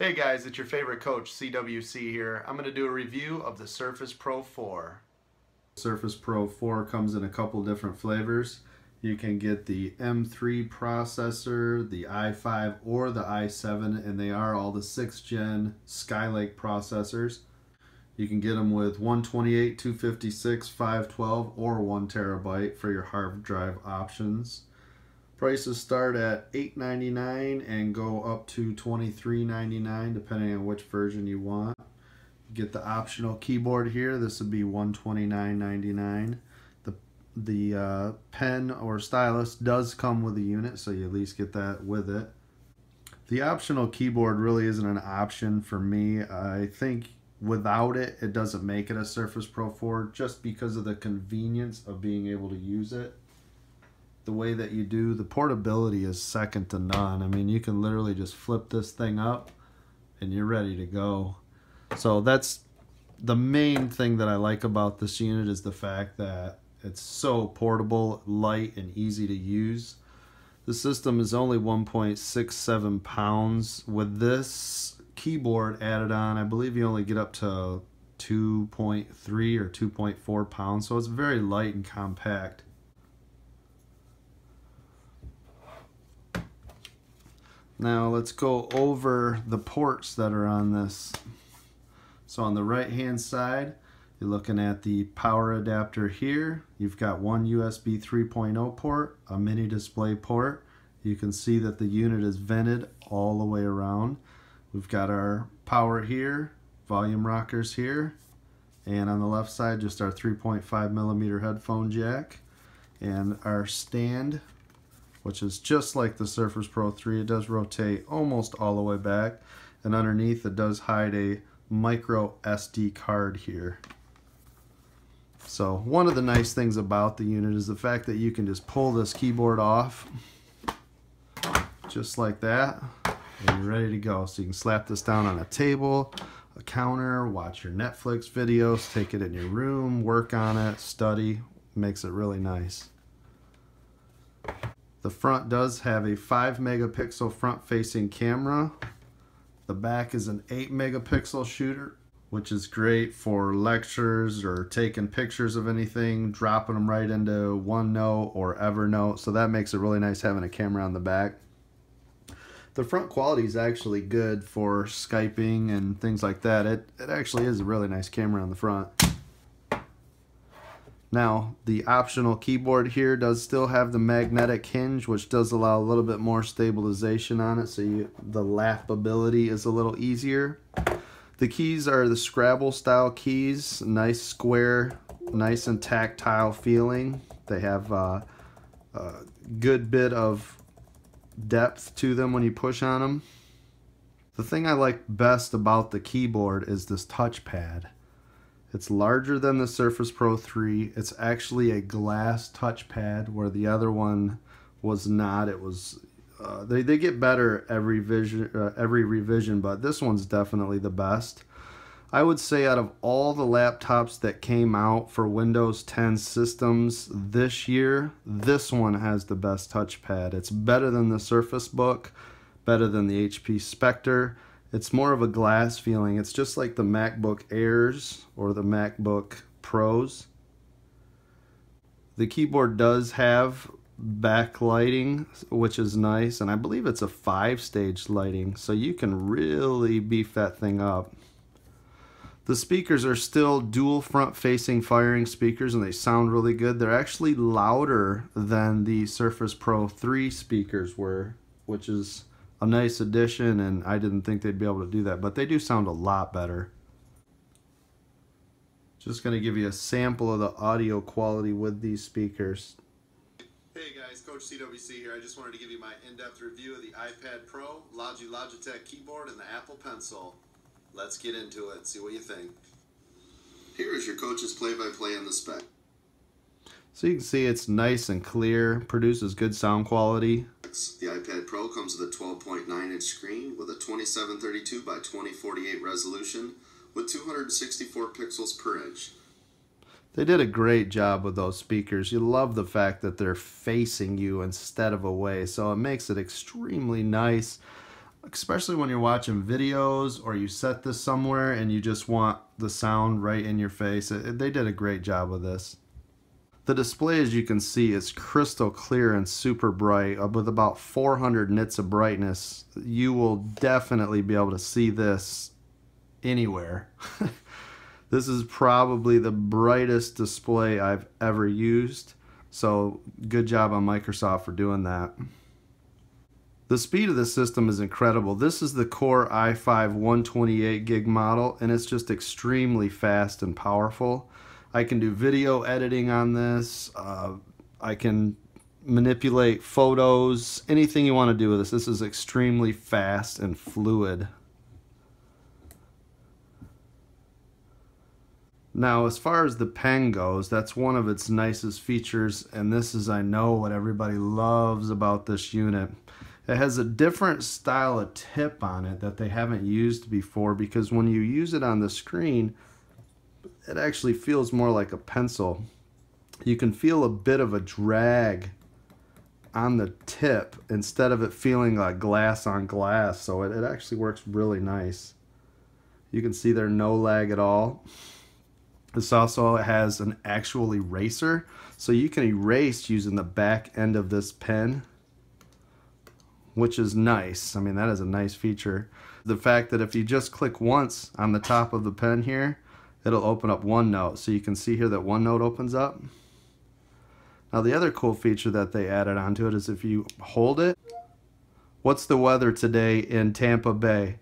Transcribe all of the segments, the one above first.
Hey guys, it's your favorite coach, CWC here. I'm going to do a review of the Surface Pro 4. Surface Pro 4 comes in a couple different flavors. You can get the M3 processor, the i5, or the i7, and they are all the 6th gen Skylake processors. You can get them with 128, 256, 512, or 1 terabyte for your hard drive options. Prices start at $8.99 and go up to $23.99 depending on which version you want. Get the optional keyboard here. This would be $129.99. The pen or stylus does come with a unit, so you at least get that with it. The optional keyboard really isn't an option for me. I think without it, it doesn't make it a Surface Pro 4 just because of the convenience of being able to use it the way that you do. The portability is second to none. I mean, you can literally just flip this thing up and you're ready to go. So that's the main thing that I like about this unit, is the fact that it's so portable, light, and easy to use. The system is only 1.67 pounds. With this keyboard added on, I believe you only get up to 2.3 or 2.4 pounds, so it's very light and compact. Now let's go over the ports that are on this. So on the right hand side, you're looking at the power adapter here. You've got one USB 3.0 port, a mini display port. You can see that the unit is vented all the way around. We've got our power here, volume rockers here, and on the left side just our 3.5mm headphone jack, and our stand, which is just like the Surface Pro 3. It does rotate almost all the way back, and underneath it does hide a micro SD card here. So one of the nice things about the unit is the fact that you can just pull this keyboard off just like that, and you're ready to go. So you can slap this down on a table, a counter, watch your Netflix videos, take it in your room, work on it, study. Makes it really nice. The front does have a 5 megapixel front facing camera. The back is an 8 megapixel shooter, which is great for lectures or taking pictures of anything, dropping them right into OneNote or Evernote. So that makes it really nice having a camera on the back. The front quality is actually good for Skyping and things like that. It actually is a really nice camera on the front. Now, the optional keyboard here does still have the magnetic hinge, which does allow a little bit more stabilization on it, so the lapability is a little easier. The keys are the Scrabble style keys, nice square, nice and tactile feeling. They have a good bit of depth to them when you push on them. The thing I like best about the keyboard is this touchpad. It's larger than the Surface Pro 3. It's actually a glass touchpad, where the other one was not. It was they get better every revision, but this one's definitely the best. I would say out of all the laptops that came out for Windows 10 systems this year, this one has the best touchpad. It's better than the Surface Book, better than the HP Spectre. It's more of a glass feeling. It's just like the MacBook Airs or the MacBook Pros. The keyboard does have backlighting, which is nice, and I believe it's a 5-stage lighting, so you can really beef that thing up. The speakers are still dual front-facing firing speakers, and they sound really good. They're actually louder than the Surface Pro 3 speakers were, which is a nice addition, and I didn't think they'd be able to do that, but they do sound a lot better. Just going to give you a sample of the audio quality with these speakers. Hey guys, CoachCWC here. I just wanted to give you my in-depth review of the iPad Pro, Logitech keyboard, and the Apple Pencil. Let's get into it and see what you think. Here is your coach's play-by-play on the spec. So you can see it's nice and clear, produces good sound quality. The iPad Pro comes with a 12.9-inch screen with a 2732 by 2048 resolution with 264 pixels per inch. They did a great job with those speakers. You love the fact that they're facing you instead of away, so it makes it extremely nice. especially when you're watching videos or you set this somewhere and you just want the sound right in your face. They did a great job with this. The display, as you can see, is crystal clear and super bright with about 400 nits of brightness. You will definitely be able to see this anywhere. This is probably the brightest display I've ever used, so good job on Microsoft for doing that. The speed of this system is incredible. This is the Core i5 128 gig model, and it's just extremely fast and powerful. I can do video editing on this. I can manipulate photos, anything you want to do with this. This is extremely fast and fluid. Now, as far as the pen goes, that's one of its nicest features, and this is, I know, what everybody loves about this unit. It has a different style of tip on it that they haven't used before, because when you use it on the screen, it actually feels more like a pencil. You can feel a bit of a drag on the tip instead of it feeling like glass on glass, so it actually works really nice. You can see there's no lag at all. This also has an actual eraser, so you can erase using the back end of this pen, which is nice. I mean, that is a nice feature. The fact that if you just click once on the top of the pen here, it'll open up OneNote. So you can see here that OneNote opens up. Now the other cool feature that they added onto it is if you hold it, what's the weather today in Tampa Bay?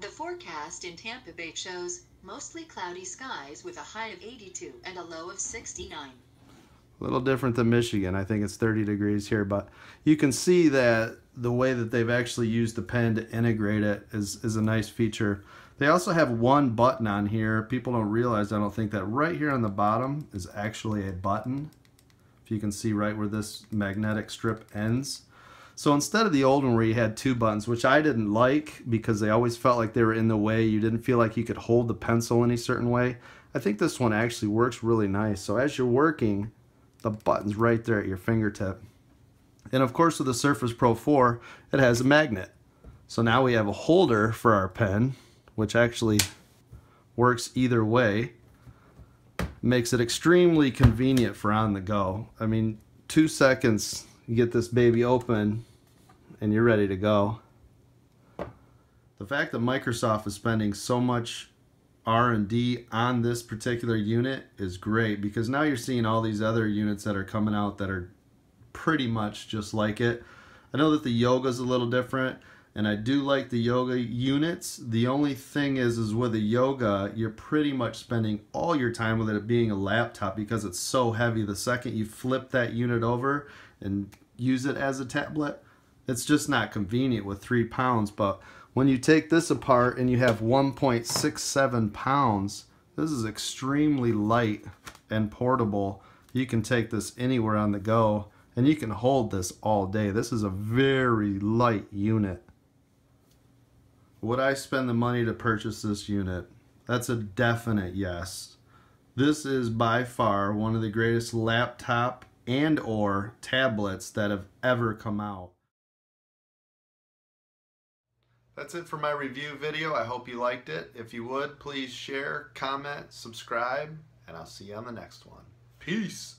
The forecast in Tampa Bay shows mostly cloudy skies with a high of 82 and a low of 69. A little different than Michigan. I think it's 30 degrees here, but you can see that the way that they've actually used the pen to integrate it is a nice feature. They also have one button on here. People don't realize, I don't think, that right here on the bottom is actually a button. If you can see right where this magnetic strip ends. So instead of the old one where you had two buttons, which I didn't like because they always felt like they were in the way, you didn't feel like you could hold the pencil any certain way, I think this one actually works really nice. So as you're working, the button's right there at your fingertip. And of course with the Surface Pro 4, it has a magnet. So now we have a holder for our pen, which actually works either way. Makes it extremely convenient for on the go. I mean, 2 seconds, you get this baby open and you're ready to go. The fact that Microsoft is spending so much R&D on this particular unit is great, because now you're seeing all these other units that are coming out that are pretty much just like it. I know that the Yoga's a little different, and I do like the Yoga units. The only thing is with a Yoga, you're pretty much spending all your time with it being a laptop because it's so heavy. The second you flip that unit over and use it as a tablet, it's just not convenient with 3 pounds. But when you take this apart and you have 1.67 pounds, this is extremely light and portable. You can take this anywhere on the go, and you can hold this all day. This is a very light unit. Would I spend the money to purchase this unit? That's a definite yes. This is by far one of the greatest laptop and or tablets that have ever come out. That's it for my review video. I hope you liked it. If you would, please share, comment, subscribe, and I'll see you on the next one. Peace.